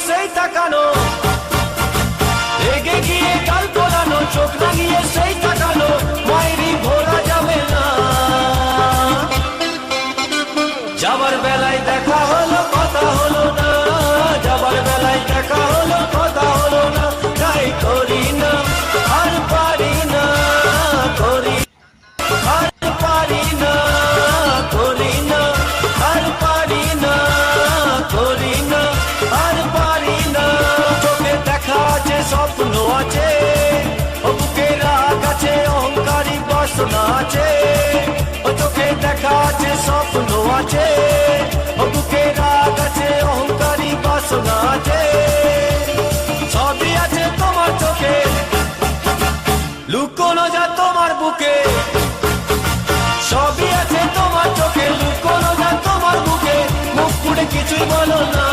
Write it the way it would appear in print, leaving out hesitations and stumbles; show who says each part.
Speaker 1: সেই তাকানো, রেগে গিয়ে গাল তোলানো, চোখ রাঙিয়ে সেই তাকানো, মায়েরই ভোলা যাবে না। যাবার বেলায় দেখা হলো কথা হলো না, যাবার বেলায় দেখা হলো কথা হলো না, তাই করি না আর পারি না, করি আর পারি না, করি না আর পারি না, করি না আর পারি না। চোখে দেখা আছে স্বপ্ন আছে, ও বুকে রাগ আছে অহংকারী বাসনা আছে, ও চোখে দেখা আছে স্বপ্ন আছে, ও বুকে রাগ আছে অহংকারী বাসনা আছে। সবই আছে তোমার চোখে, লুকোনো যা তোমার বুকে, সবই আছে তোমার চোখে, লুকোনো যা তোমার বুকে, মুখ পুড়ে কিছুই বলো না।